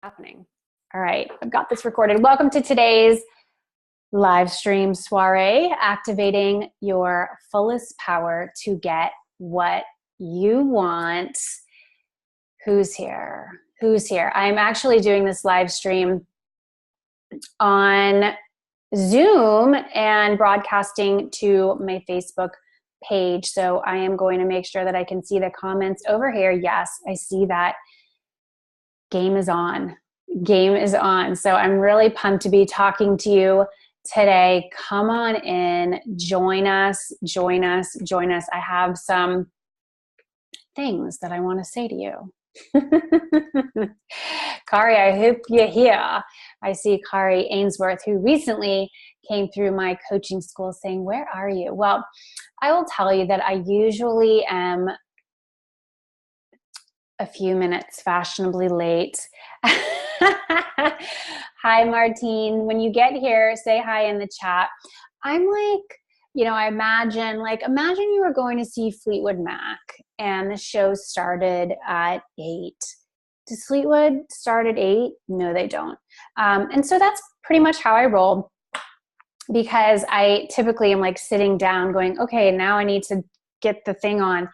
Happening. All right, I've got this recorded. Welcome to today's live stream soiree, activating your fullest power to get what you want. Who's here? Who's here? I'm actually doing this live stream on Zoom and broadcasting to my Facebook page. So I am going to make sure that I can see the comments over here. Yes, I see that. Game is on. Game is on. So I'm really pumped to be talking to you today. Come on in, join us, join us, join us. I have some things that I want to say to you. Kari, I hope you're here. I see Kari Ainsworth, who recently came through my coaching school, saying, where are you? Well, I will tell you that I usually am a few minutes fashionably late. Hi, Martine. When you get here, say hi in the chat. I'm like, I imagine you were going to see Fleetwood Mac and the show started at 8. Does Fleetwood start at 8? No, they don't. And so that's pretty much how I roll, because I typically am like sitting down going, okay, now I need to get the thing on.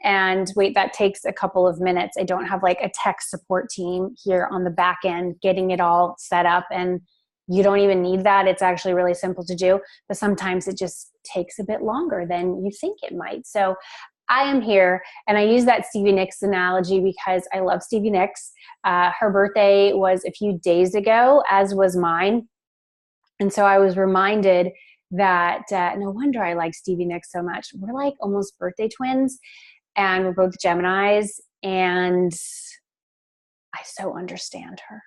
And wait, that takes a couple of minutes. I don't have like a tech support team here on the back end getting it all set up. And you don't even need that. It's actually really simple to do. But sometimes it just takes a bit longer than you think it might. So I am here, and I use that Stevie Nicks analogy because I love Stevie Nicks. Her birthday was a few days ago, as was mine. And so I was reminded that no wonder I like Stevie Nicks so much. We're like almost birthday twins. And we're both Geminis, and I so understand her.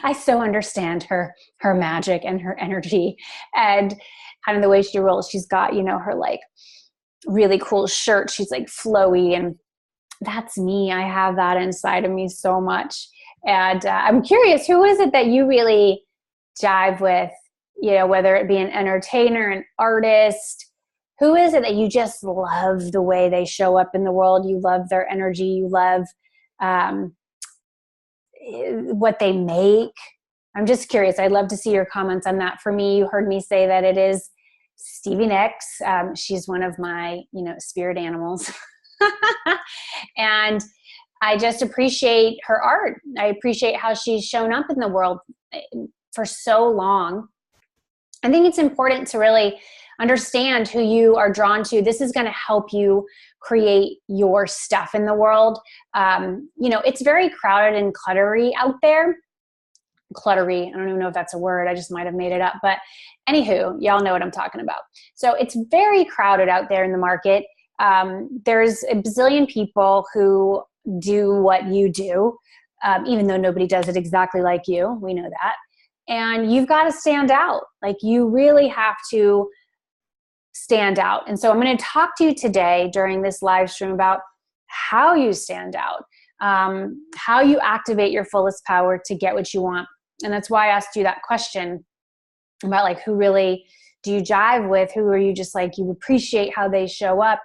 I so understand her magic and her energy and kind of the way she rolls. She's got, her like really cool shirt. She's like flowy, and that's me. I have that inside of me so much. And I'm curious, who is it that you really jive with, whether it be an entertainer, an artist? Who is it that you just love the way they show up in the world? You love their energy. You love what they make. I'm just curious. I'd love to see your comments on that. For me, you heard me say that it is Stevie Nicks. She's one of my, spirit animals. And I just appreciate her art. I appreciate how she's shown up in the world for so long. I think it's important to really understand who you are drawn to. This is going to help you create your stuff in the world. It's very crowded and cluttery out there. Cluttery, I don't even know if that's a word. I just might have made it up. But anywho, y'all know what I'm talking about. So it's very crowded out there in the market. There's a bazillion people who do what you do, even though nobody does it exactly like you. We know that. And you've got to stand out. Like, you really have to stand out. And so I'm going to talk to you today during this live stream about how you stand out, how you activate your fullest power to get what you want. And that's why I asked you that question about like, who really do you jive with? Who are you just like, you appreciate how they show up?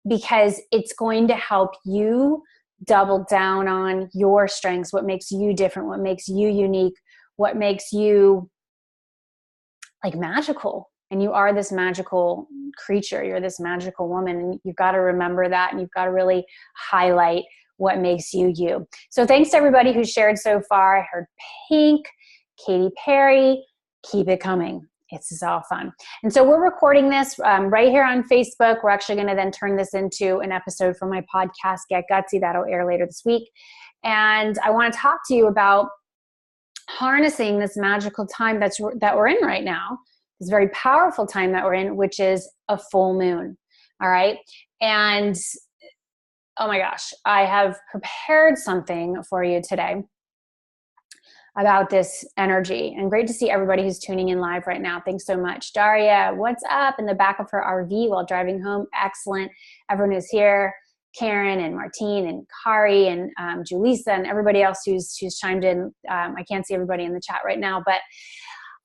Because it's going to help you double down on your strengths, what makes you different, what makes you unique, what makes you like magical. And you are this magical creature. You're this magical woman. And you've got to remember that. And you've got to really highlight what makes you you. So thanks to everybody who shared so far. I heard Pink, Katy Perry. Keep it coming. This is all fun. And so we're recording this right here on Facebook. We're actually going to then turn this into an episode from my podcast, Get Gutsy. That'll air later this week. And I want to talk to you about harnessing this magical time that we're in right now. This very powerful time that we're in, which is a full moon. All right. And oh my gosh, I have prepared something for you today about this energy. And great to see everybody who's tuning in live right now. Thanks so much. Daria, what's up? In the back of her RV while driving home. Excellent. Everyone who's here. Karen and Martine and Kari and Julissa and everybody else who's chimed in. I can't see everybody in the chat right now, but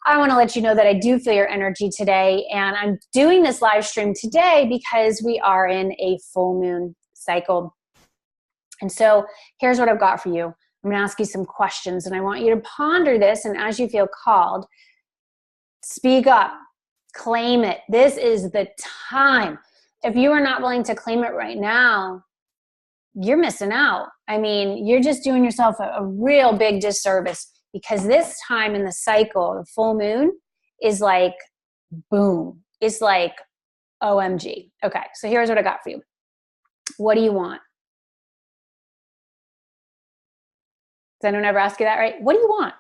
I want to let you know that I do feel your energy today. And I'm doing this live stream today because we are in a full moon cycle. And so here's what I've got for you. I'm going to ask you some questions, and I want you to ponder this, and as you feel called, speak up, claim it. This is the time. If you are not willing to claim it right now, you're missing out. I mean, you're just doing yourself a real big disservice, because this time in the cycle, the full moon is like, boom. It's like, OMG. Okay, so here's what I got for you. What do you want? Does anyone ever ask you that, right? What do you want?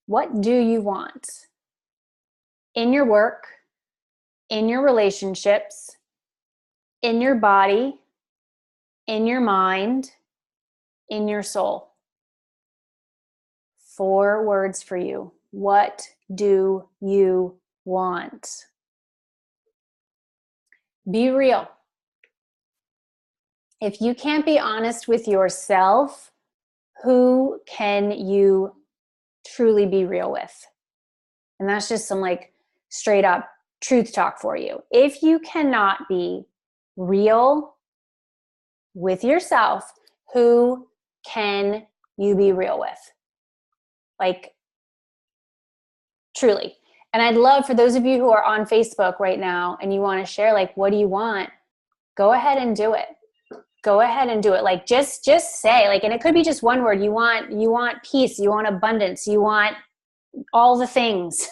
What do you want? In your work, in your relationships, in your body, in your mind, in your soul. 4 words for you. What do you want? Be real. If you can't be honest with yourself, who can you truly be real with? And that's just some like straight up truth talk for you. If you cannot be real with yourself, who can you be real with? Like, truly. And I'd love for those of you who are on Facebook right now and you want to share, like, what do you want? Go ahead and do it. Go ahead and do it. Like, just say, like, and it could be just one word. You want peace. You want abundance. You want all the things.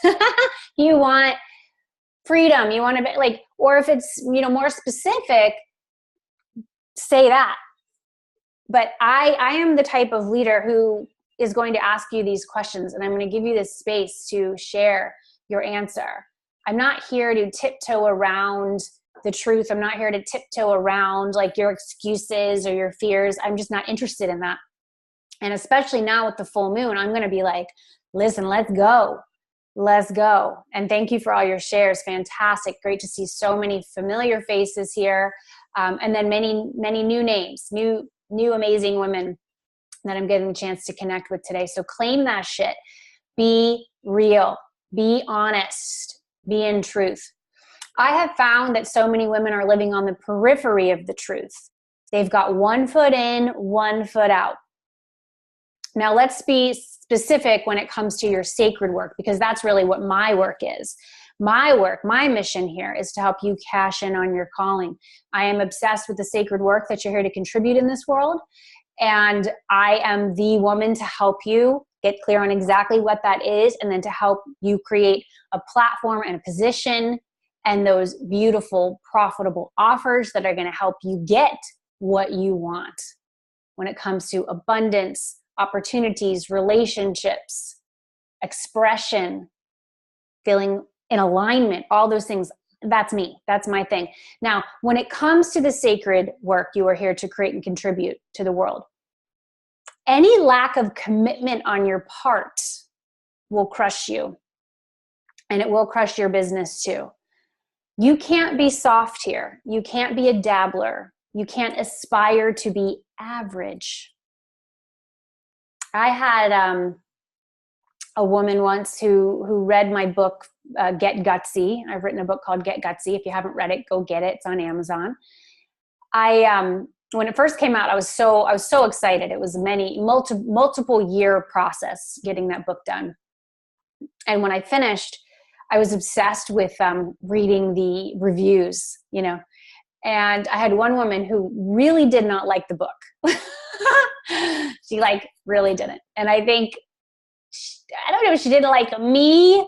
You want freedom. You want to be like, or if it's, more specific, say that. But I am the type of leader who is going to ask you these questions, and I'm going to give you this space to share your answer. I'm not here to tiptoe around the truth. I'm not here to tiptoe around like your excuses or your fears. I'm just not interested in that. And especially now with the full moon, I'm going to be like, listen, let's go. Let's go. And thank you for all your shares. Fantastic. Great to see so many familiar faces here. And then many, many new names, new amazing women that I'm getting a chance to connect with today. So claim that shit. Be real. Be honest. Be in truth. I have found that so many women are living on the periphery of the truth. They've got one foot in, one foot out. Now let's be specific when it comes to your sacred work, because that's really what my work is. My work, my mission here is to help you cash in on your calling. I am obsessed with the sacred work that you're here to contribute in this world. And I am the woman to help you get clear on exactly what that is, and then to help you create a platform and a position and those beautiful, profitable offers that are going to help you get what you want when it comes to abundance, opportunities, relationships, expression, feeling in alignment, all those things. That's me. That's my thing. Now, when it comes to the sacred work you are here to create and contribute to the world, any lack of commitment on your part will crush you, and it will crush your business too. You can't be soft here. You can't be a dabbler. You can't aspire to be average. I had a woman once who read my book, Get Gutsy. I've written a book called Get Gutsy. If you haven't read it, go get it. It's on Amazon. When it first came out, I was so excited. It was multiple year process getting that book done. And when I finished, I was obsessed with reading the reviews, and I had one woman who really did not like the book. She really didn't. And I think, I don't know if she didn't like me.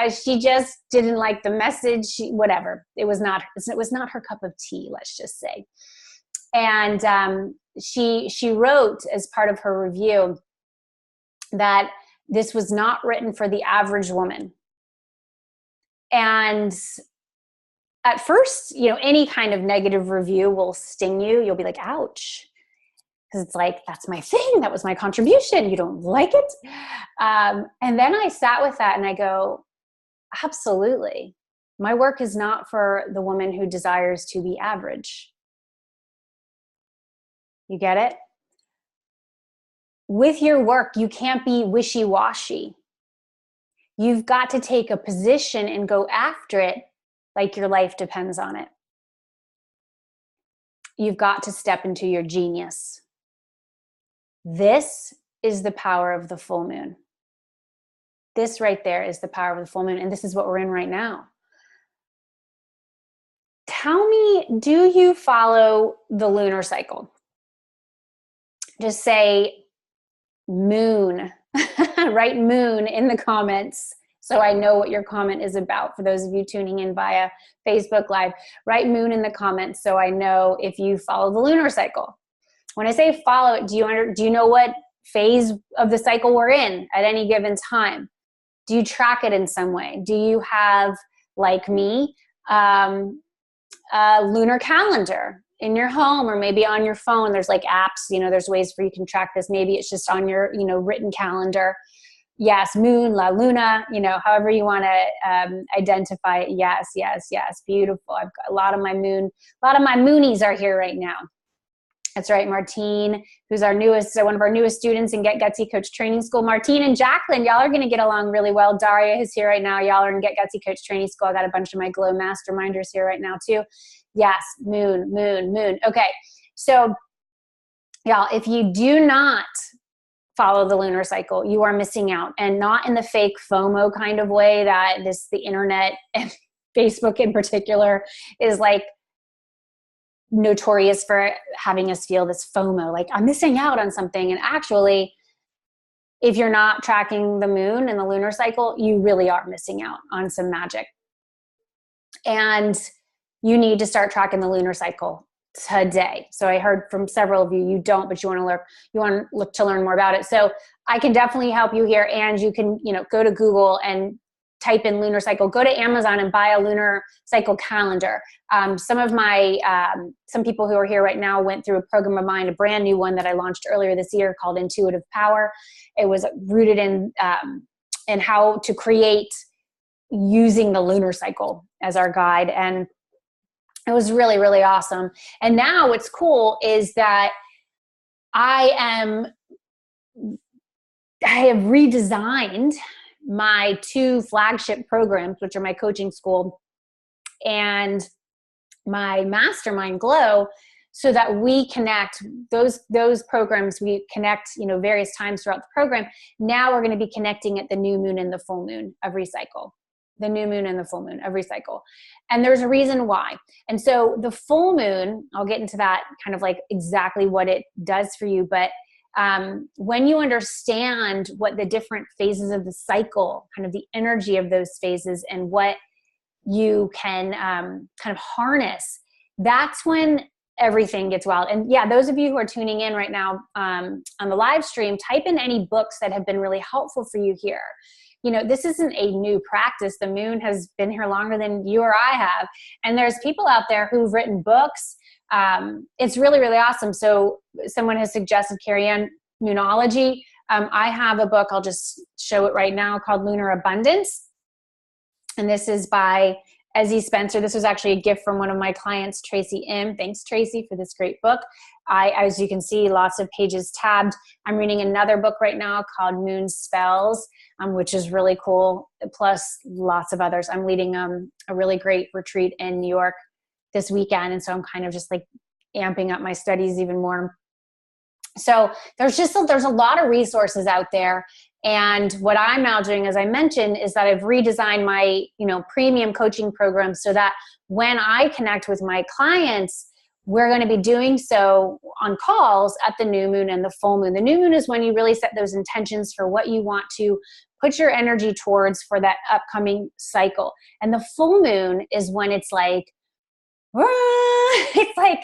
She just didn't like the message. Whatever. It was not her cup of tea, let's just say. And she wrote as part of her review that this was not written for the average woman. And at first, any kind of negative review will sting you. You'll be like, ouch. Because it's like, that's my thing. That was my contribution. You don't like it? And then I sat with that and I go, absolutely. My work is not for the woman who desires to be average. You get it? With your work, you can't be wishy washy. You've got to take a position and go after it like your life depends on it. You've got to step into your genius. This is the power of the full moon. This right there is the power of the full moon. And this is what we're in right now. Tell me, do you follow the lunar cycle? Just say moon, write moon in the comments so I know what your comment is about. For those of you tuning in via Facebook Live, write moon in the comments so I know if you follow the lunar cycle. When I say follow it, do you know what phase of the cycle we're in at any given time? Do you track it in some way? Do you have, like me, a lunar calendar in your home or maybe on your phone? There's like apps, there's ways where you can track this. Maybe it's just on your, written calendar. Yes, moon, la luna, however you want to identify it. Yes, yes, yes. Beautiful. I've got a lot of my moonies are here right now. That's right. Martine, who's one of our newest students in Get Gutsy Coach Training School. Martine and Jacqueline, y'all are going to get along really well. Daria is here right now. Y'all are in Get Gutsy Coach Training School. I got a bunch of my Glow Masterminders here right now too. Yes, moon, moon, moon. Okay. So y'all, if you do not follow the lunar cycle, you are missing out, and not in the fake FOMO kind of way that the internet and Facebook in particular is like notorious for having us feel this FOMO, like I'm missing out on something. And actually, if you're not tracking the moon and the lunar cycle, you really are missing out on some magic. And you need to start tracking the lunar cycle today. So I heard from several of you, you don't, but you want to look to learn more about it. So I can definitely help you here. And you can, go to Google and type in lunar cycle, go to Amazon and buy a lunar cycle calendar. Some people who are here right now went through a program of mine, a brand new one that I launched earlier this year called Intuitive Power. It was rooted in how to create using the lunar cycle as our guide. And it was really, really awesome. And now what's cool is that I have redesigned my 2 flagship programs, which are my coaching school and my mastermind Glow, so that we connect those programs. We connect, various times throughout the program. Now we're going to be connecting at the new moon and the full moon every cycle. The new moon and the full moon every cycle. And there's a reason why. And so the full moon, I'll get into that kind of like exactly what it does for you. But when you understand what the different phases of the cycle, kind of the energy of those phases and what you can kind of harness, that's when everything gets wild. And yeah, those of you who are tuning in right now on the live stream, type in any books that have been really helpful for you here. This isn't a new practice. The moon has been here longer than you or I have. And there's people out there who've written books. It's really, really awesome. So someone has suggested Carrie Ann Moonology. I have a book, I'll just show it right now, called Lunar Abundance. And this is by Ezzy Spencer. This was actually a gift from one of my clients, Tracy M. Thanks, Tracy, for this great book. As you can see, lots of pages tabbed. I'm reading another book right now called Moon Spells, which is really cool, plus lots of others. I'm leading a really great retreat in New York this weekend, and so I'm kind of just like amping up my studies even more. So there's a lot of resources out there. And what I'm now doing, as I mentioned, is that I've redesigned my, premium coaching program so that when I connect with my clients, we're going to be doing so on calls at the new moon and the full moon. The new moon is when you really set those intentions for what you want to put your energy towards for that upcoming cycle. And the full moon is when it's like, it's like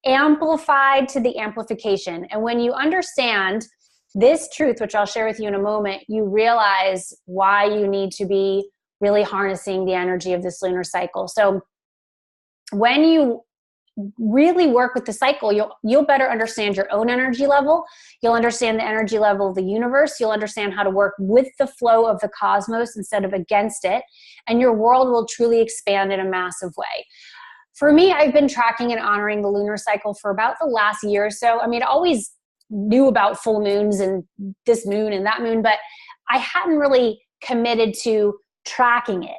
amplified to the amplification. And when you understand this truth, which I'll share with you in a moment, you realize why you need to be really harnessing the energy of this lunar cycle. So when you really work with the cycle, you'll better understand your own energy level. You'll understand the energy level of the universe. You'll understand how to work with the flow of the cosmos instead of against it. And your world will truly expand in a massive way. For me, I've been tracking and honoring the lunar cycle for about the last year or so. I always knew about full moons and this moon and that moon, but I hadn't really committed to tracking it.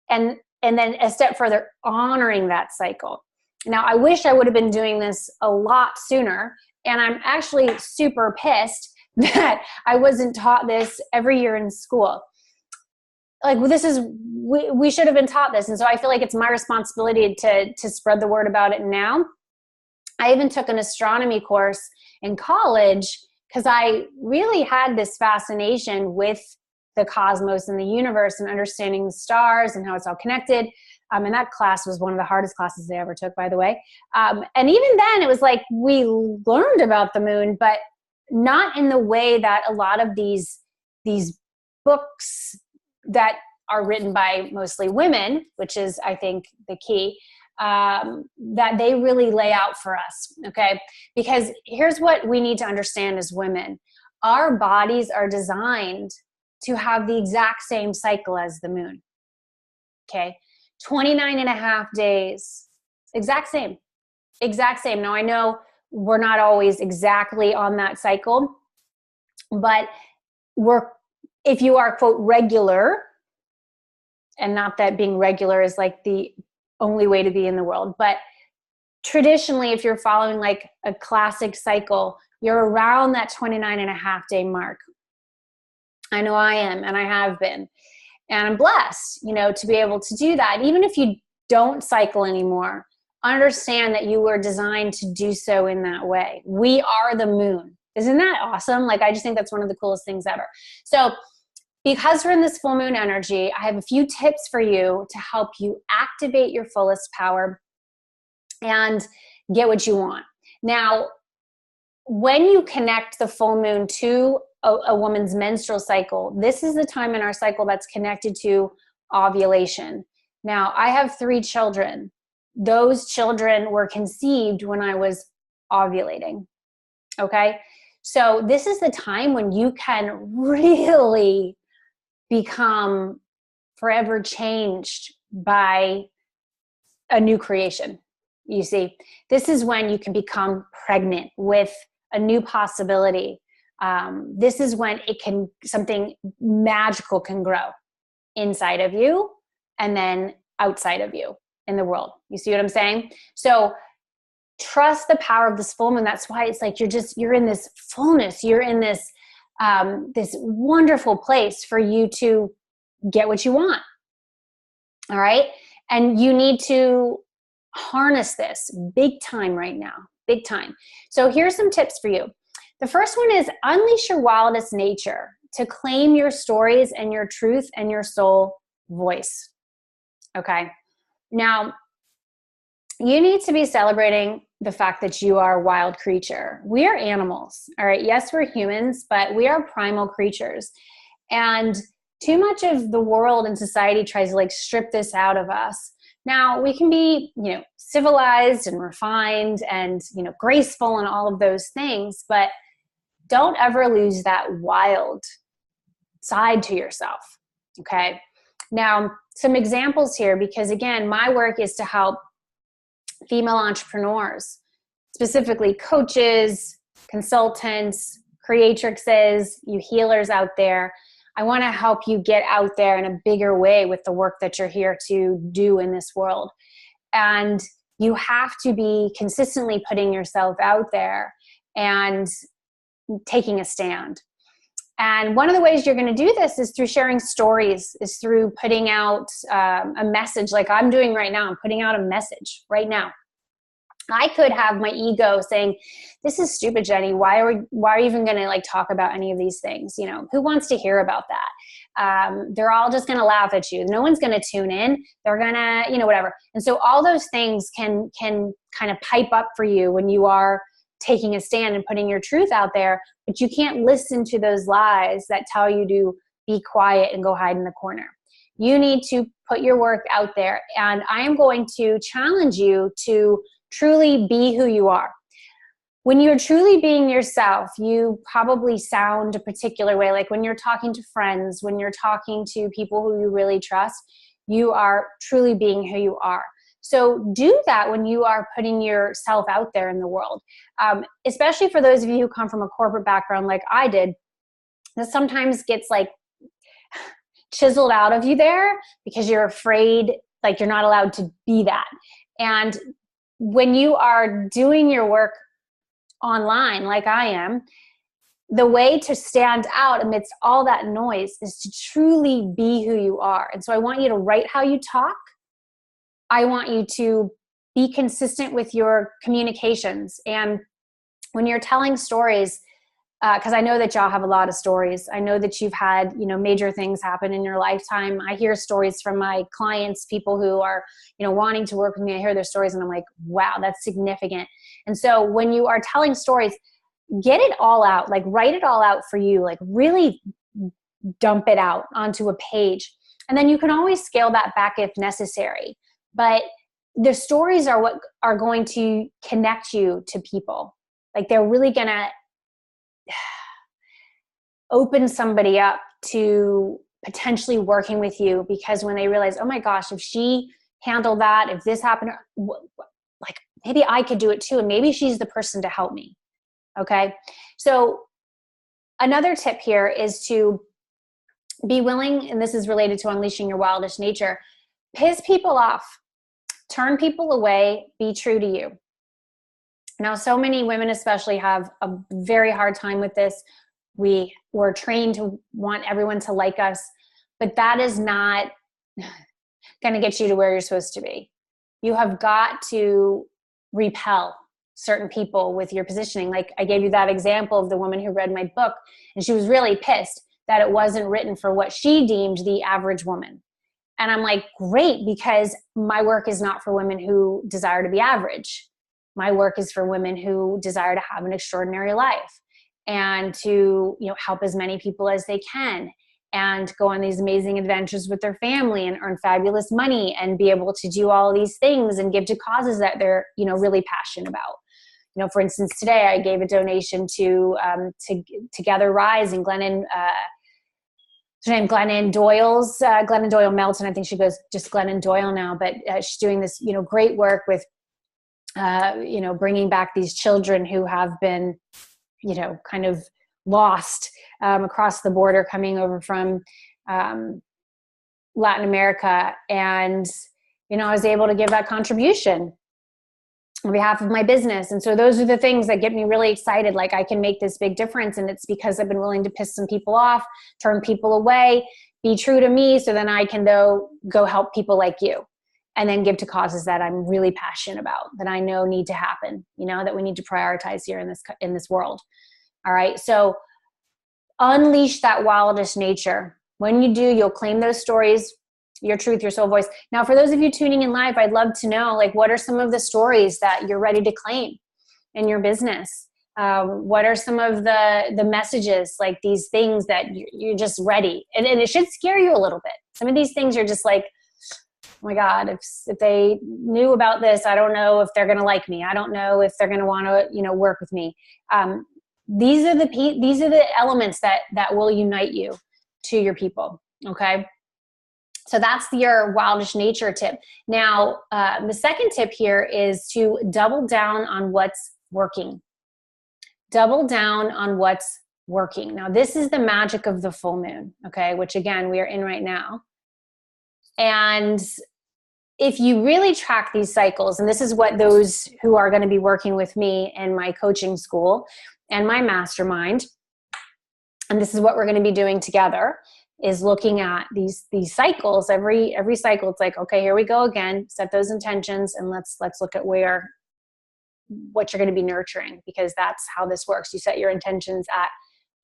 And then a step further, honoring that cycle. Now, I wish I would have been doing this a lot sooner And I'm actually super pissed that I wasn't taught this every year in school. Like, we should have been taught this. And so I feel like it's my responsibility to spread the word about it now. I even took an astronomy course in college because I really had this fascination with the cosmos and the universe and understanding the stars and how it's all connected. And that class was one of the hardest classes I ever took, by the way. And even then, it was like we learned about the moon, but not in the way that a lot of these books that are written by mostly women, which is, I think, the key, that they really lay out for us, okay? Because here's what we need to understand as women. Our bodies are designed to have the exact same cycle as the moon, okay? 29 and a half days, exact same. Now, I know we're not always exactly on that cycle, but if you are, quote, regular, and not that being regular is like the only way to be in the world, but traditionally, if you're following like a classic cycle, you're around that 29 and a half day mark. I know I am, and I have been. And I'm blessed, to be able to do that. Even if you don't cycle anymore, understand that you were designed to do so in that way. We are the moon. Isn't that awesome? Like, I just think that's one of the coolest things ever. So because we're in this full moon energy, I have a few tips for you to help you activate your fullest power and get what you want. Now, when you connect the full moon to a woman's menstrual cycle, this is the time in our cycle that's connected to ovulation. Now, I have 3 children. Those children were conceived when I was ovulating, okay? So this is the time when you can really become forever changed by a new creation. You see, this is when you can become pregnant with a new possibility. This is when something magical can grow inside of you and then outside of you in the world. You see what I'm saying? So trust the power of this full moon. That's why it's like you're in this fullness. You're in this this wonderful place for you to get what you want. All right. And you need to harness this big time right now, big time. So here's some tips for you. The first one is unleash your wildest nature to claim your stories and your truth and your soul voice. Okay. Now, you need to be celebrating the fact that you are a wild creature. We are animals. All right. Yes, we're humans, but we are primal creatures. And too much of the world and society tries to like strip this out of us. Now, we can be, civilized and refined and, graceful and all of those things, but don't ever lose that wild side to yourself. Okay. Now, some examples here, because again, my work is to help female entrepreneurs, specifically coaches, consultants, creatrixes, you healers out there. I want to help you get out there in a bigger way with the work that you're here to do in this world. And you have to be consistently putting yourself out there and taking a stand. And one of the ways you're going to do this is through sharing stories, is through putting out a message like I'm doing right now. I'm putting out a message right now. I could have my ego saying, this is stupid, Jenny. Why are you even going to like talk about any of these things? Who wants to hear about that? They're all just going to laugh at you. No one's going to tune in. They're going to, whatever. And so all those things can kind of pipe up for you when you are taking a stand and putting your truth out there, but you can't listen to those lies that tell you to be quiet and go hide in the corner. You need to put your work out there. And I am going to challenge you to truly be who you are. When you're truly being yourself, you probably sound a particular way. Like when you're talking to friends, when you're talking to people who you really trust, you are truly being who you are. So do that when you are putting yourself out there in the world. Especially for those of you who come from a corporate background like I did, that sometimes gets like chiseled out of you there because you're afraid, like you're not allowed to be that. And when you are doing your work online like I am, the way to stand out amidst all that noise is to truly be who you are. And so I want you to write how you talk. I want you to be consistent with your communications. And when you're telling stories, because I know that y'all have a lot of stories. I know that you've had, major things happen in your lifetime. I hear stories from my clients, people who are, wanting to work with me. I hear their stories and I'm like, wow, that's significant. And so when you are telling stories, get it all out, like write it all out for you, like really dump it out onto a page. And then you can always scale that back if necessary. But the stories are what are going to connect you to people. Like they're really going to open somebody up to potentially working with you, because when they realize, oh my gosh, if she handled that, if this happened, like maybe I could do it too. And maybe she's the person to help me. Okay. So another tip here is to be willing, and this is related to unleashing your wildest nature, piss people off, turn people away, be true to you. Now, so many women especially have a very hard time with this. We were trained to want everyone to like us, but that is not going to get you to where you're supposed to be. You have got to repel certain people with your positioning. Like I gave you that example of the woman who read my book, and she was really pissed that it wasn't written for what she deemed the average woman. And I'm like, great, because my work is not for women who desire to be average. My work is for women who desire to have an extraordinary life and to, help as many people as they can and go on these amazing adventures with their family and earn fabulous money and be able to do all these things and give to causes that they're, really passionate about. For instance, today I gave a donation to Together Rise in Glennon Doyle's, Glennon Doyle Melton. I think she goes just Glennon Doyle now, but she's doing this, great work with, bringing back these children who have been, kind of lost across the border coming over from Latin America. And, I was able to give that contribution on behalf of my business. And so those are the things that get me really excited. Like I can make this big difference. And it's because I've been willing to piss some people off, turn people away, be true to me. So then I can go help people like you and then give to causes that I'm really passionate about, that I know need to happen, that we need to prioritize here in this world. All right. So unleash that wildest nature. When you do, you'll claim those stories, your truth, your soul voice. Now, for those of you tuning in live, I'd love to know, like, what are some of the stories that you're ready to claim in your business? What are some of the messages, like these things that you're just ready? And it should scare you a little bit. Some of these things you're just like, oh my God, if they knew about this, I don't know if they're going to like me. I don't know if they're going to want to, work with me. These are the elements that will unite you to your people. Okay. So that's your wildest nature tip. Now, the second tip here is to double down on what's working. Double down on what's working. Now, this is the magic of the full moon, okay, which again, we are in right now. And if you really track these cycles, and this is what those who are going to be working with me in my coaching school and my mastermind, and this is what we're going to be doing together, is looking at these cycles. Every cycle, it's like, okay, here we go again. Set those intentions, and let's look at what you're going to be nurturing, because that's how this works. You set your intentions at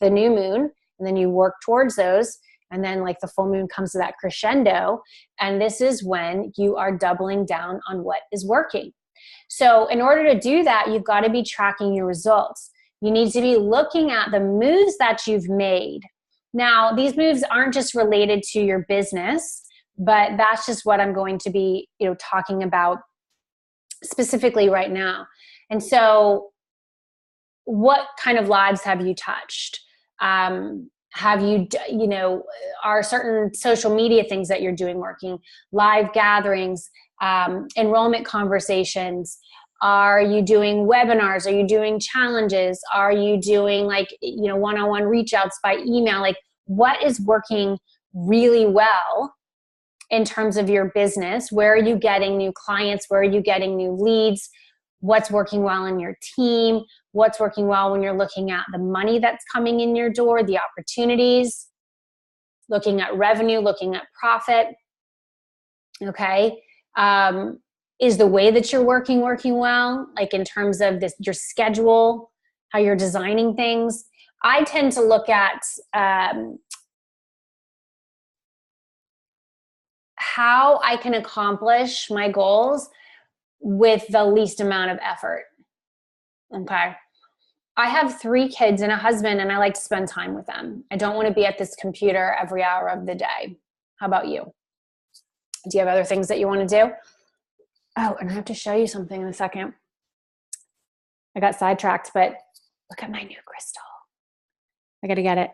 the new moon, and then you work towards those. And then like the full moon comes to that crescendo. And this is when you are doubling down on what is working. So in order to do that, you've got to be tracking your results. You need to be looking at the moves that you've made. Now, these moves aren't just related to your business, but that's just what I'm going to be, talking about specifically right now. And so what kind of lives have you touched? Have you, are certain social media things that you're doing working? Live gatherings, enrollment conversations? Are you doing webinars? Are you doing challenges? Are you doing one-on-one reach outs by email? Like, what is working really well in terms of your business? Where are you getting new clients? Where are you getting new leads? what's working well in your team, what's working well when you're looking at the money that's coming in your door, the opportunities, looking at revenue, looking at profit. Okay. Is the way that you're working well, like in terms of this, your schedule, how you're designing things? I tend to look at how I can accomplish my goals with the least amount of effort. Okay. I have 3 kids and a husband, and I like to spend time with them. I don't want to be at this computer every hour of the day. How about you? Do you have other things that you want to do? Oh, and I have to show you something in a second. I got sidetracked, but look at my new crystal. I got to get it.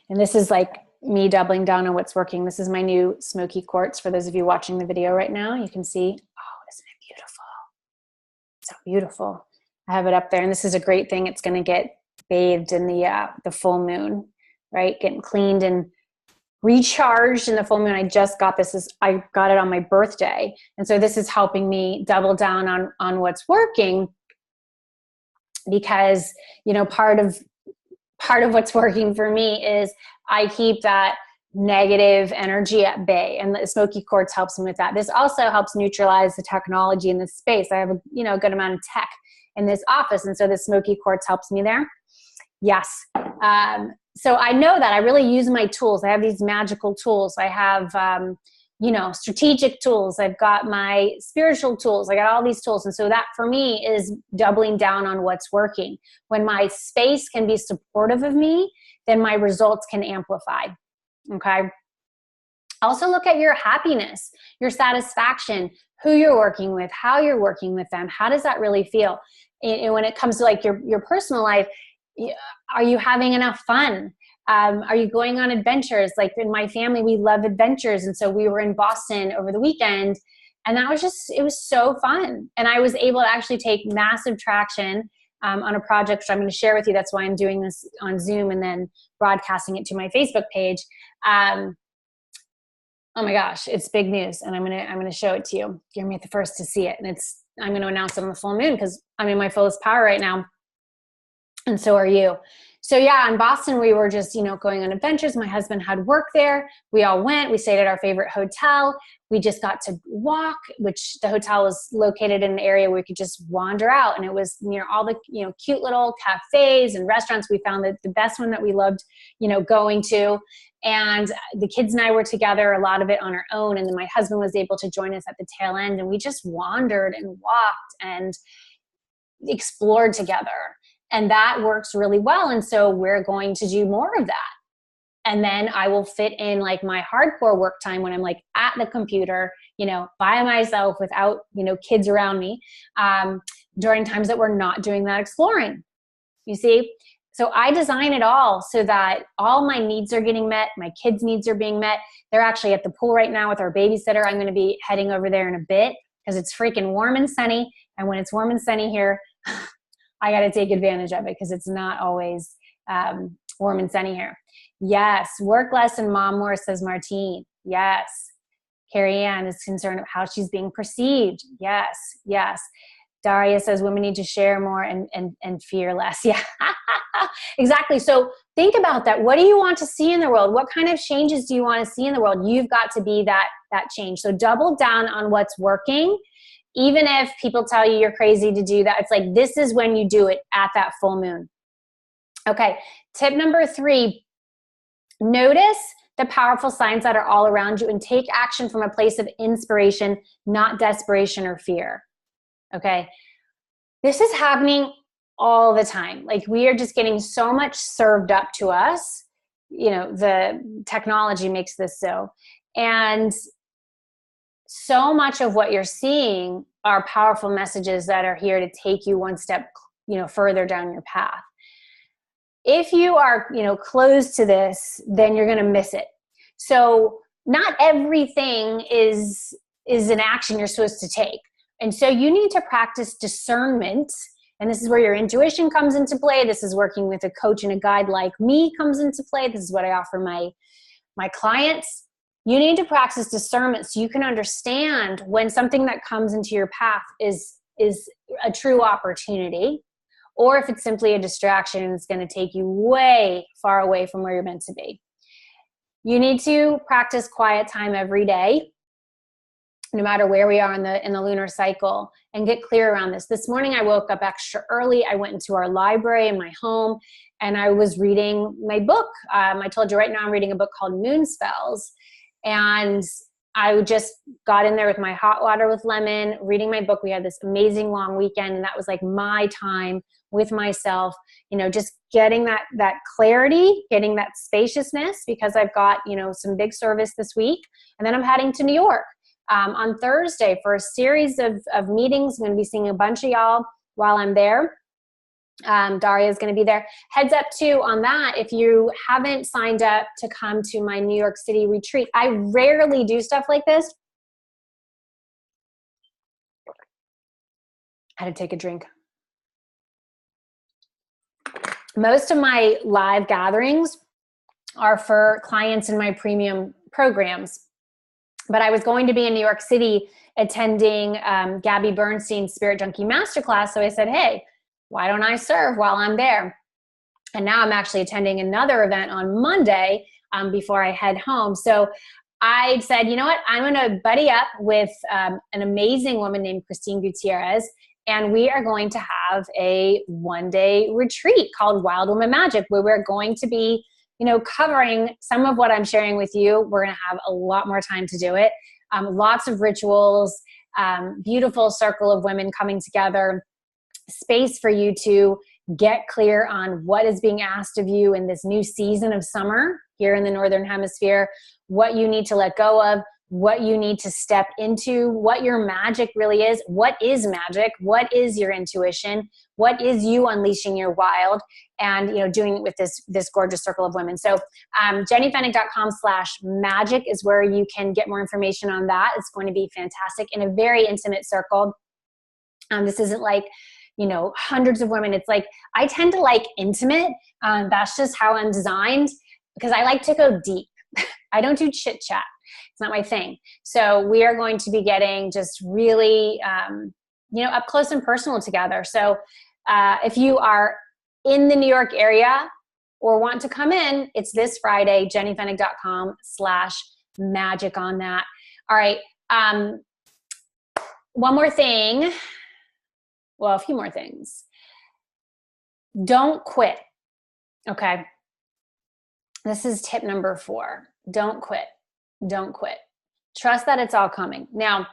And this is like me doubling down on what's working. This is my new smoky quartz. For those of you watching the video right now, you can see, oh, isn't it beautiful? So beautiful. I have it up there, and this is a great thing. It's going to get bathed in the full moon, right? Getting cleaned and recharged in the full moon. I just got this. I got it on my birthday. And so this is helping me double down on what's working, because, you know, part of what's working for me is I keep that negative energy at bay, and the smoky quartz helps me with that. This also helps neutralize the technology in this space. I have a good amount of tech in this office, and so the smoky quartz helps me there. Yes. So I know that I really use my tools. I have these magical tools. I have, strategic tools. I've got my spiritual tools. I got all these tools. And so that for me is doubling down on what's working. When my space can be supportive of me, then my results can amplify. Okay. Also look at your happiness, your satisfaction, who you're working with, how you're working with them. How does that really feel? And when it comes to like your personal life, are you having enough fun? Are you going on adventures? Like in my family, we love adventures. And so we were in Boston over the weekend, and that was it was so fun. And I was able to actually take massive traction on a project, which I'm going to share with you. That's why I'm doing this on Zoom and then broadcasting it to my Facebook page. Oh my gosh, it's big news. And I'm going to show it to you. You're going to be the first to see it. And I'm going to announce it on the full moon, because I'm in my fullest power right now. And so are you. So yeah, in Boston, we were just, going on adventures. My husband had work there. We all went. We stayed at our favorite hotel. We just got to walk, which the hotel was located in an area where we could just wander out. And it was near all the, cute little cafes and restaurants. We found that the best one that we loved, going to. And the kids and I were together, a lot of it on our own. And then my husband was able to join us at the tail end. And we just wandered and walked and explored together. And that works really well. And so we're going to do more of that. And then I will fit in like my hardcore work time when I'm like at the computer, by myself without, kids around me, during times that we're not doing that exploring. You see? So I design it all so that all my needs are getting met. My kids' needs are being met. They're actually at the pool right now with our babysitter. I'm going to be heading over there in a bit because it's freaking warm and sunny. And when it's warm and sunny here, I got to take advantage of it because it's not always warm and sunny here. Yes. Work less and mom more, says Martine. Yes. Carrie Ann is concerned of how she's being perceived. Yes. Yes. Daria says women need to share more and fear less. Yeah, exactly. So think about that. What do you want to see in the world? What kind of changes do you want to see in the world? You've got to be that change. So double down on what's working. Even if people tell you you're crazy to do that, it's like, this is when you do it at that full moon. Okay. Tip number 3, notice the powerful signs that are all around you and take action from a place of inspiration, not desperation or fear. Okay. This is happening all the time. Like we are just getting so much served up to us. The technology makes this so. And so much of what you're seeing are powerful messages that are here to take you one step, further down your path. If you are, closed to this, then you're going to miss it. So not everything is an action you're supposed to take. And so you need to practice discernment. And this is where your intuition comes into play. This is working with a coach and a guide like me comes into play. This is what I offer my clients. You need to practice discernment so you can understand when something that comes into your path is a true opportunity, or if it's simply a distraction and it's going to take you way far away from where you're meant to be. You need to practice quiet time every day, no matter where we are in the lunar cycle, and get clear around this. This morning I woke up extra early. I went into our library in my home and I was reading my book. I told you right now I'm reading a book called Moon Spells. And I just got in there with my hot water with lemon, reading my book. We had this amazing long weekend, and that was like my time with myself, just getting that clarity, getting that spaciousness, because I've got, some big service this week. And then I'm heading to New York on Thursday for a series of meetings. I'm going to be seeing a bunch of y'all while I'm there. Daria is going to be there. Heads up too on that, if you haven't signed up to come to my New York City retreat. I rarely do stuff like this. I had to take a drink. Most of my live gatherings are for clients in my premium programs. But I was going to be in New York City attending Gabby Bernstein's Spirit Junkie Masterclass. So I said, hey, why don't I serve while I'm there? And now I'm actually attending another event on Monday before I head home. So I said, you know what? I'm going to buddy up with an amazing woman named Christine Gutierrez, and we are going to have a one-day retreat called Wild Woman Magic, where we're going to be, covering some of what I'm sharing with you. We're going to have a lot more time to do it. Lots of rituals, beautiful circle of women coming together, space for you to get clear on what is being asked of you in this new season of summer here in the Northern Hemisphere, what you need to let go of, what you need to step into, what your magic really is. What is magic? What is your intuition? What is you unleashing your wild? And, doing it with this gorgeous circle of women. So jennyfennick.com/magic is where you can get more information on that. It's going to be fantastic in a very intimate circle. This isn't like, hundreds of women. It's like, I tend to like intimate. That's just how I'm designed, because I like to go deep. I don't do chit chat. It's not my thing. So we are going to be getting just really, up close and personal together. So if you are in the New York area or want to come in, it's this Friday, jennyfennick.com/magic on that. All right. One more thing. Well, a few more things. Don't quit. Okay. This is tip number 4. Don't quit. Don't quit. Trust that it's all coming. Now,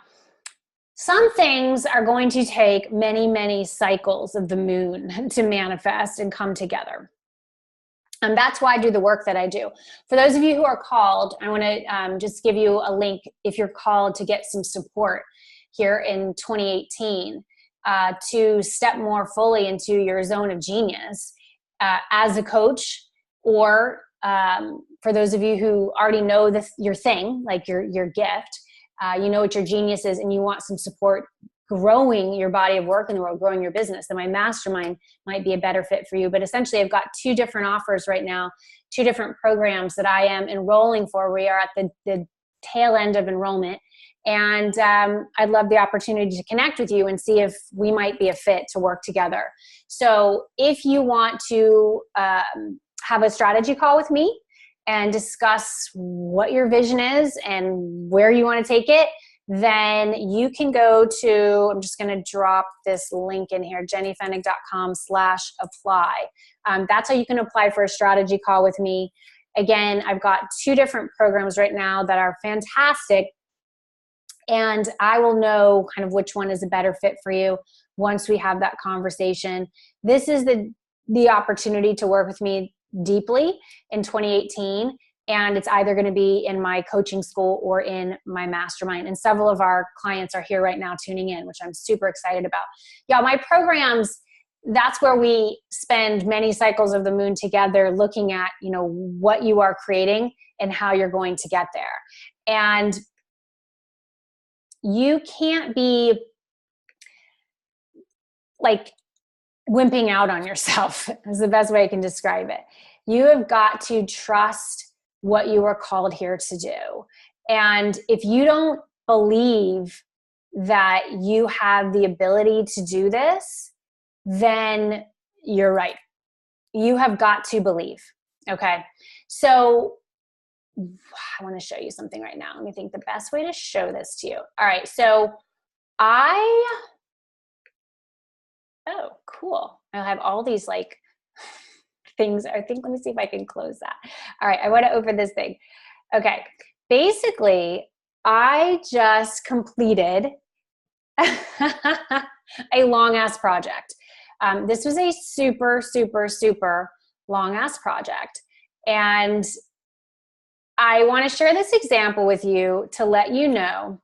some things are going to take many, many cycles of the moon to manifest and come together. And that's why I do the work that I do. For those of you who are called, I want to just give you a link if you're called to get some support here in 2018 to step more fully into your zone of genius as a coach, or for those of you who already know your thing, like your gift, you know what your genius is, and you want some support growing your body of work in the world, growing your business, then my mastermind might be a better fit for you. But essentially, I've got 2 different offers right now, 2 different programs that I am enrolling for. We are at the tail end of enrollment. And I'd love the opportunity to connect with you and see if we might be a fit to work together. So if you want to have a strategy call with me and discuss what your vision is and where you want to take it, then you can go to, I'm just going to drop this link in here, jennyfennick.com/apply. That's how you can apply for a strategy call with me. Again, I've got 2 different programs right now that are fantastic, and I will know kind of which one is a better fit for you once we have that conversation. This is the opportunity to work with me deeply in 2018. And it's either going to be in my coaching school or in my mastermind. And several of our clients are here right now tuning in, which I'm super excited about. Yeah, my programs, that's where we spend many cycles of the moon together looking at, what you are creating and how you're going to get there. And you can't be like wimping out on yourself is the best way I can describe it. You have got to trust what you are called here to do. And if you don't believe that you have the ability to do this, then you're right. You have got to believe. Okay. So I want to show you something right now. Let me think the best way to show this to you. All right. So oh, cool. I have all these like things. I think, let me see if I can close that. All right. I want to open this thing. Okay. Basically, I just completed a long ass project. This was a super, super, super long ass project. And I want to share this example with you to let you know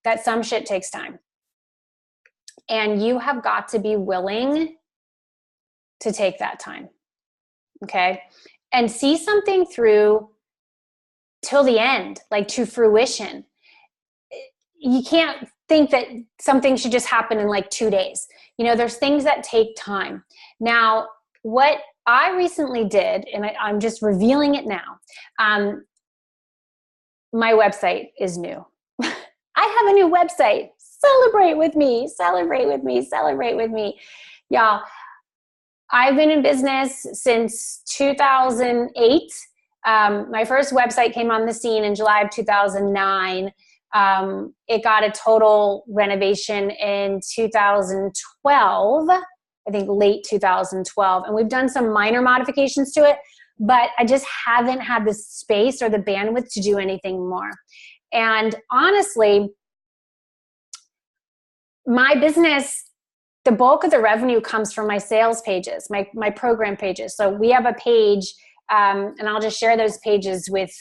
that some shit takes time. And you have got to be willing to take that time. Okay. And see something through till the end, like to fruition. You can't think that something should just happen in like 2 days. You know, there's things that take time. Now, what I recently did, and I'm just revealing it now, my website is new. I have a new website. Celebrate with me, celebrate with me, celebrate with me. Y'all, I've been in business since 2008. My first website came on the scene in July of 2009. It got a total renovation in 2012, I think late 2012. And we've done some minor modifications to it, but I just haven't had the space or the bandwidth to do anything more. And honestly, my business, the bulk of the revenue comes from my sales pages, my program pages. So we have a page, and I'll just share those pages with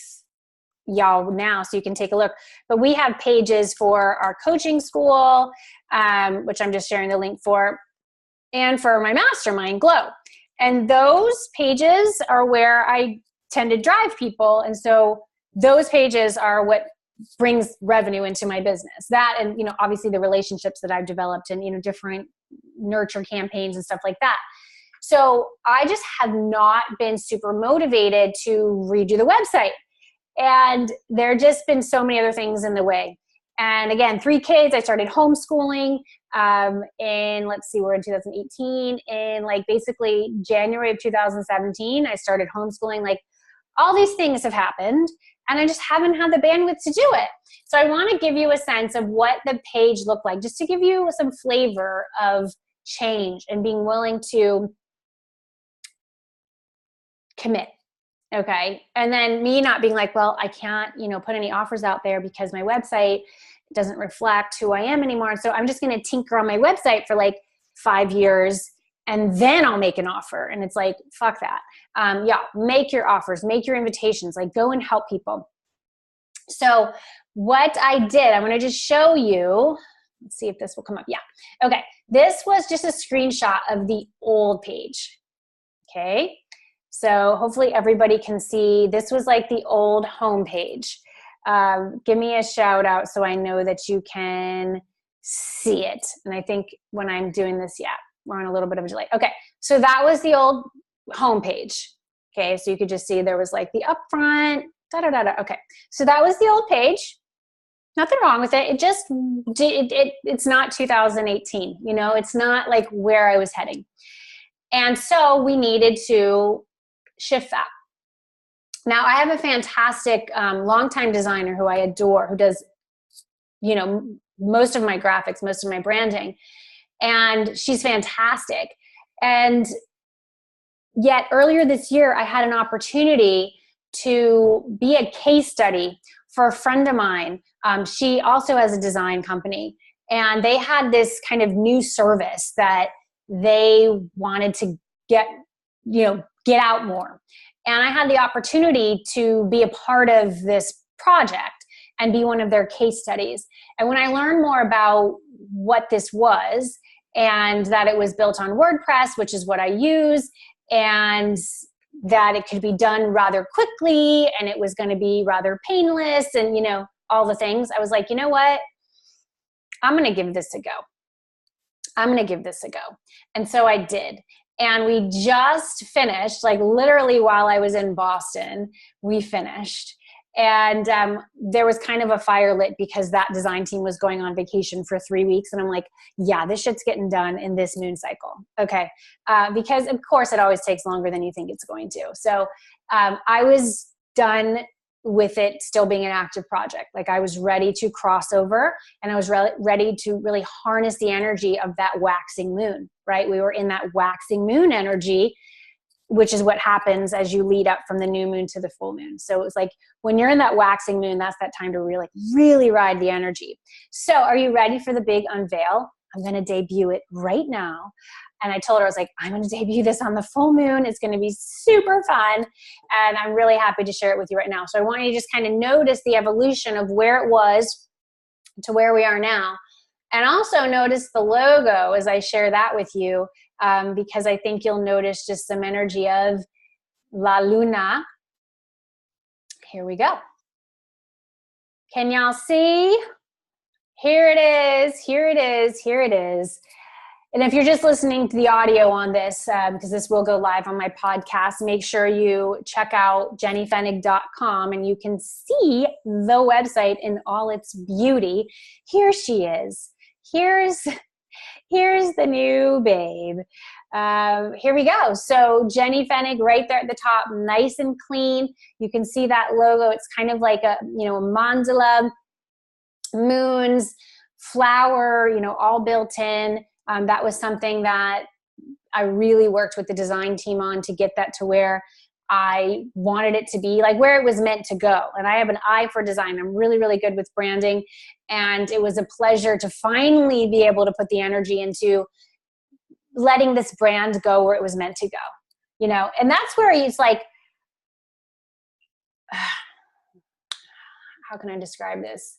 y'all now so you can take a look. But we have pages for our coaching school, which I'm just sharing the link for, and for my mastermind, Glow. And those pages are where I tend to drive people. And so those pages are what brings revenue into my business. That, and, you know, obviously the relationships that I've developed and, you know, different nurture campaigns and stuff like that. So I just have not been super motivated to redo the website. And there have just been so many other things in the way. And again, 3 kids, I started homeschooling in, let's see, we're in 2018. In like basically January of 2017, I started homeschooling. Like all these things have happened and I just haven't had the bandwidth to do it. So I want to give you a sense of what the page looked like, just to give you some flavor of change and being willing to commit. Okay. And then me not being like, well, I can't, you know, put any offers out there because my website doesn't reflect who I am anymore. And so I'm just going to tinker on my website for like 5 years and then I'll make an offer. And it's like, fuck that. Yeah. Make your offers, make your invitations, like go and help people. So what I did, I'm going to just show you, let's see if this will come up. Yeah. Okay. This was just a screenshot of the old page. Okay. So hopefully everybody can see, this was like the old home page. Give me a shout out so I know that you can see it. And I think when I'm doing this, yeah, we're on a little bit of a delay. Okay, so that was the old home page. Okay, so you could just see there was like the upfront, da-da-da-da. Okay, so that was the old page. Nothing wrong with it. It just, it's not 2018. You know, it's not like where I was heading. And so we needed to shift that. Now, I have a fantastic longtime designer who I adore, who does, you know, most of my graphics, most of my branding, and she's fantastic. And yet earlier this year, I had an opportunity to be a case study for a friend of mine. She also has a design company, and they had this kind of new service that they wanted to get out more. And I had the opportunity to be a part of this project and be one of their case studies. And when I learned more about what this was, and that it was built on WordPress, which is what I use, and that it could be done rather quickly, and it was going to be rather painless, and, you know, all the things, I was like, you know what? I'm going to give this a go. I'm going to give this a go. And so I did. And we just finished, like literally while I was in Boston, we finished. And there was kind of a fire lit because that design team was going on vacation for 3 weeks. And I'm like, yeah, this shit's getting done in this moon cycle. Okay. Because of course it always takes longer than you think it's going to. So I was done with it still being an active project. Like I was ready to cross over, and I was ready to really harness the energy of that waxing moon, right? We were in that waxing moon energy, which is what happens as you lead up from the new moon to the full moon. So it was like when you're in that waxing moon, that's that time to really ride the energy. So are you ready for the big unveil? I'm going to debut it right now. And I told her, I was like, I'm going to debut this on the full moon. It's going to be super fun. And I'm really happy to share it with you right now. So I want you to just kind of notice the evolution of where it was to where we are now. And also notice the logo as I share that with you, because I think you'll notice just some energy of La Luna. Here we go. Can y'all see? Here it is, here it is, here it is. And if you're just listening to the audio on this, because this will go live on my podcast, make sure you check out jennyfenig.com and you can see the website in all its beauty. Here she is. Here's the new babe. Here we go. So Jenny Fenig right there at the top, nice and clean. You can see that logo. It's kind of like a, a mandala, moons, flower, all built in. That was something that I really worked with the design team on to get that to where I wanted it to be, like where it was meant to go. And I have an eye for design. I'm really, really good with branding. And it was a pleasure to finally be able to put the energy into letting this brand go where it was meant to go, and that's where it's like, how can I describe this?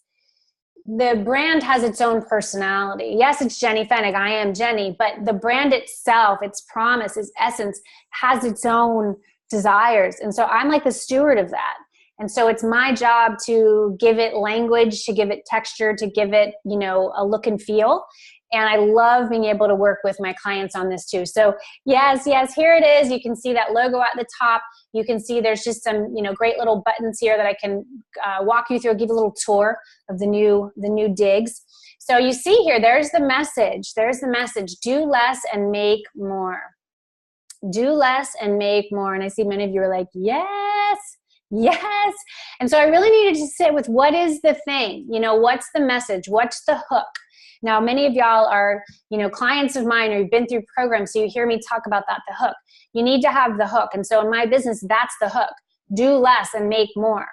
The brand has its own personality. Yes, it's Jenny Fenig. I am Jenny, but the brand itself, its promise, its essence has its own desires. And so I'm like the steward of that. And so it's my job to give it language, to give it texture, to give it, a look and feel. And I love being able to work with my clients on this too. So yes, here it is. You can see that logo at the top. You can see there's just some, great little buttons here that I can walk you through, give a little tour of the new digs. So you see here, there's the message. There's the message. Do less and make more. Do less and make more. And I see many of you are like, yes. And so I really needed to sit with what is the thing? What's the message? What's the hook? Now, many of y'all are, clients of mine, or you've been through programs, so you hear me talk about that, the hook. You need to have the hook. And so in my business, that's the hook. Do less and make more.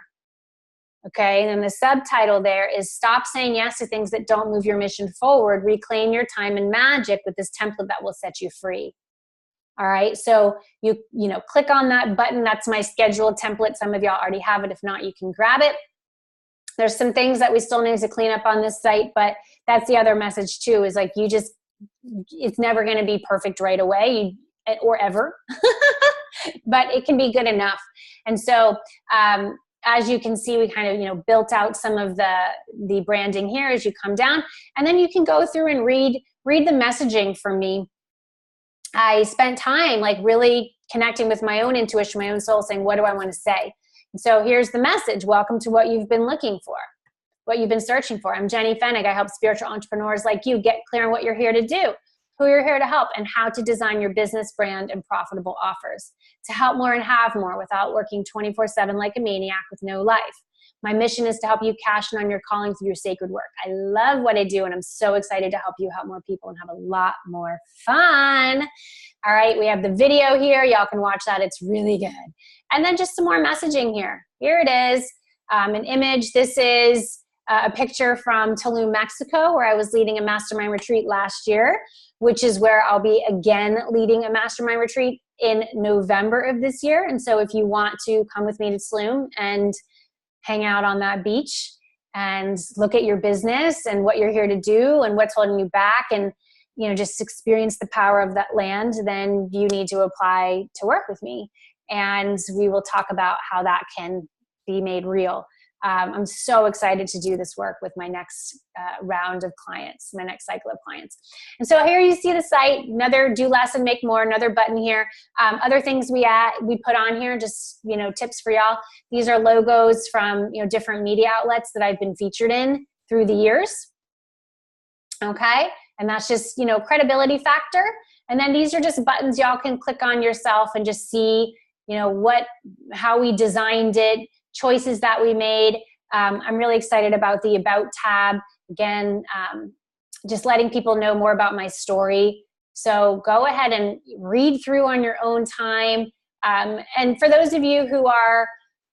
Okay, and then the subtitle there is stop saying yes to things that don't move your mission forward. Reclaim your time and magic with this template that will set you free. All right, so you click on that button. That's my scheduled template. Some of y'all already have it. If not, you can grab it. There's some things that we still need to clean up on this site, but that's the other message too, is like it's never going to be perfect right away or ever, but it can be good enough. And so as you can see, we kind of, built out some of the branding here as you come down, and then you can go through and read the messaging from me. I spent time like really connecting with my own intuition, my own soul, saying, what do I want to say? And so here's the message. Welcome to what you've been looking for, what you've been searching for. I'm Jenny Fenig. I help spiritual entrepreneurs like you get clear on what you're here to do, who you're here to help, and how to design your business, brand, and profitable offers to help more and have more without working 24/7 like a maniac with no life. My mission is to help you cash in on your calling through your sacred work. I love what I do, and I'm so excited to help you help more people and have a lot more fun. All right, we have the video here. Y'all can watch that. It's really good. And then just some more messaging here. Here it is, an image. This is a picture from Tulum, Mexico, where I was leading a mastermind retreat last year, which is where I'll be again leading a mastermind retreat in November of this year. And so if you want to come with me to Tulum and hang out on that beach and look at your business and what you're here to do and what's holding you back, and just experience the power of that land, then you need to apply to work with me. And we will talk about how that can be made real. I'm so excited to do this work with my next round of clients, my next cycle of clients. And so here you see the site, another do less and make more, another button here. Other things we put on here, just, tips for y'all. These are logos from, different media outlets that I've been featured in through the years. Okay. And that's just, credibility factor. And then these are just buttons y'all can click on yourself and just see, how we designed it, choices that we made. I'm really excited about the About tab. Again, just letting people know more about my story. So go ahead and read through on your own time. And for those of you who are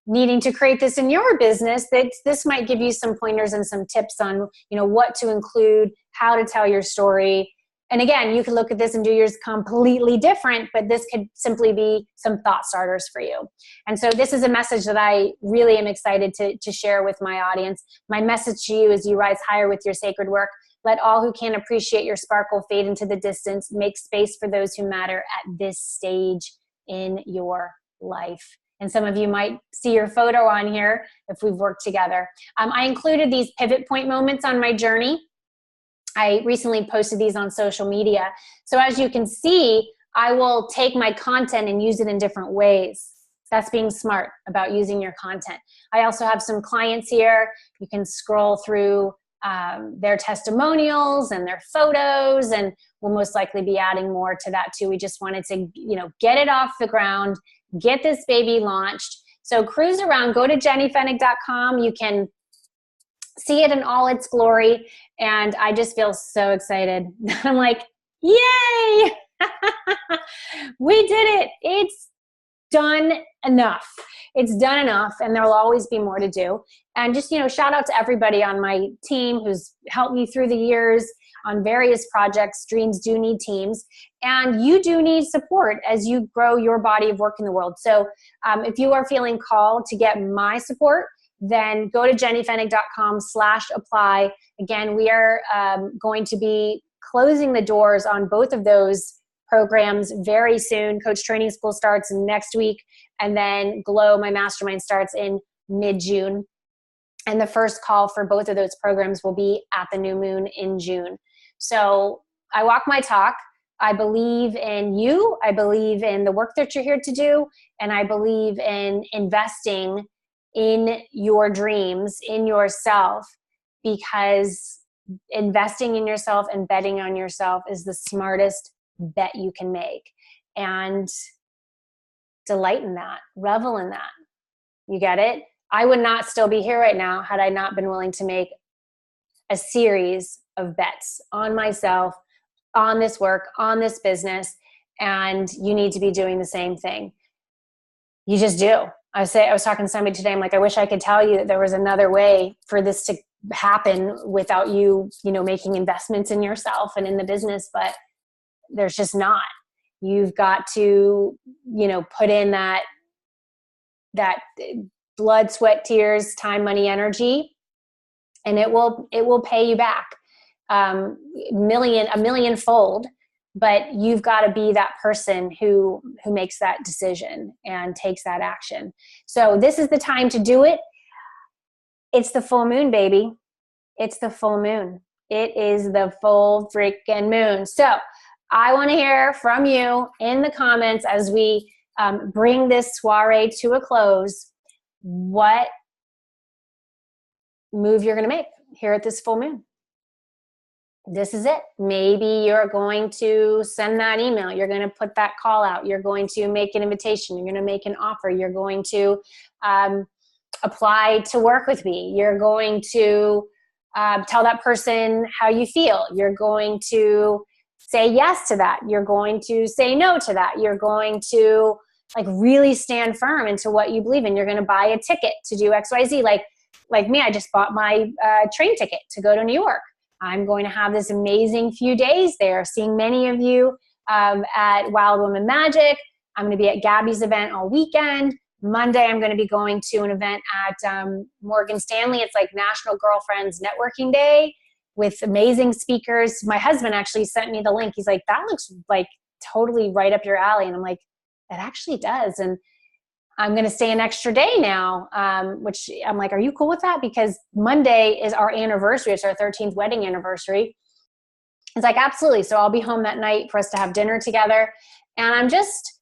needing to create this in your business, this might give you some pointers and some tips on, what to include, how to tell your story. And again, you can look at this and do yours completely different, but this could simply be some thought starters for you. And so this is a message that I really am excited to share with my audience. My message to you is you rise higher with your sacred work. Let all who can appreciate your sparkle fade into the distance. Make space for those who matter at this stage in your life. And some of you might see your photo on here if we've worked together. I included these pivot point moments on my journey. I recently posted these on social media. So as you can see, I will take my content and use it in different ways. That's being smart about using your content. I also have some clients here. You can scroll through their testimonials and their photos, and we'll most likely be adding more to that too. We just wanted to, get it off the ground, get this baby launched. So cruise around, go to jennyfennig.com. You can see it in all its glory. And I just feel so excited. I'm like, yay! We did it. It's done enough. It's done enough. And there will always be more to do. And just, shout out to everybody on my team who's helped me through the years on various projects. Dreams do need teams. And you do need support as you grow your body of work in the world. So if you are feeling called to get my support, then go to jennyfennig.com/apply. Again, we are going to be closing the doors on both of those programs very soon. Coach Training School starts next week, and then Glow, my mastermind, starts in mid-June. And the first call for both of those programs will be at the new moon in June. So I walk my talk. I believe in you. I believe in the work that you're here to do. And I believe in investing in your dreams, in yourself, because investing in yourself and betting on yourself is the smartest bet you can make. And delight in that, revel in that. You get it? I would not still be here right now had I not been willing to make a series of bets on myself, on this work, on this business, and you need to be doing the same thing. You just do. I was talking to somebody today. I'm like, I wish I could tell you that there was another way for this to happen without you, making investments in yourself and in the business, but there's just not. You've got to, put in that blood, sweat, tears, time, money, energy, and it will pay you back a millionfold. But you've got to be that person who makes that decision and takes that action. So this is the time to do it. It's the full moon, baby. It's the full moon. It is the full freaking moon. So I want to hear from you in the comments as we bring this soiree to a close. What move you're going to make here at this full moon? This is it. Maybe you're going to send that email. You're going to put that call out. You're going to make an invitation. You're going to make an offer. You're going to apply to work with me. You're going to tell that person how you feel. You're going to say yes to that. You're going to say no to that. You're going to really stand firm into what you believe in. You're going to buy a ticket to do XYZ. Like me, I just bought my train ticket to go to New York. I'm going to have this amazing few days there, seeing many of you at Wild Woman Magic. I'm going to be at Gabby's event all weekend. Monday, I'm going to be going to an event at Morgan Stanley. It's like National Girlfriends Networking Day with amazing speakers. My husband actually sent me the link. He's like, that looks like totally right up your alley. And I'm like, it actually does. And I'm going to stay an extra day now, which I'm like, are you cool with that? Because Monday is our anniversary. It's our 13th wedding anniversary. It's like, absolutely. So I'll be home that night for us to have dinner together. And I'm just,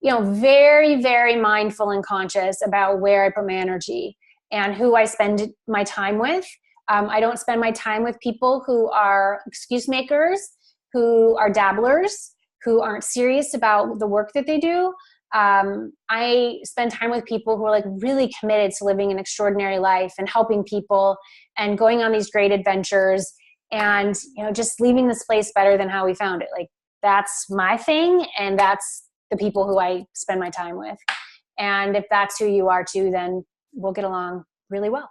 very, very mindful and conscious about where I put my energy and who I spend my time with. I don't spend my time with people who are excuse makers, who are dabblers, who aren't serious about the work that they do. I spend time with people who are like really committed to living an extraordinary life and helping people and going on these great adventures and, just leaving this place better than how we found it. Like, that's my thing. And that's the people who I spend my time with. And if that's who you are too, then we'll get along really well.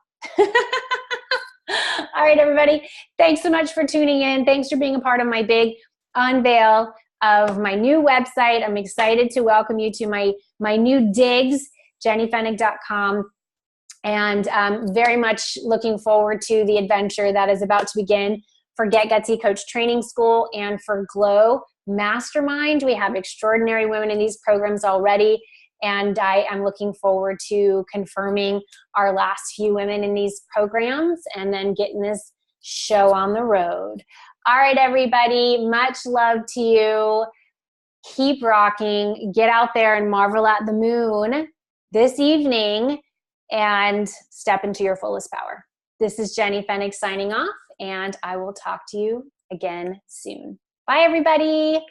All right, everybody. Thanks so much for tuning in. Thanks for being a part of my big unveil of my new website. I'm excited to welcome you to my new digs, jennyfennig.com. And very much looking forward to the adventure that is about to begin for Get Gutsy Coach Training School and for Glow Mastermind. We have extraordinary women in these programs already. And I am looking forward to confirming our last few women in these programs and then getting this show on the road. All right, everybody, much love to you. Keep rocking. Get out there and marvel at the moon this evening and step into your fullest power. This is Jenny Fennig signing off, and I will talk to you again soon. Bye, everybody.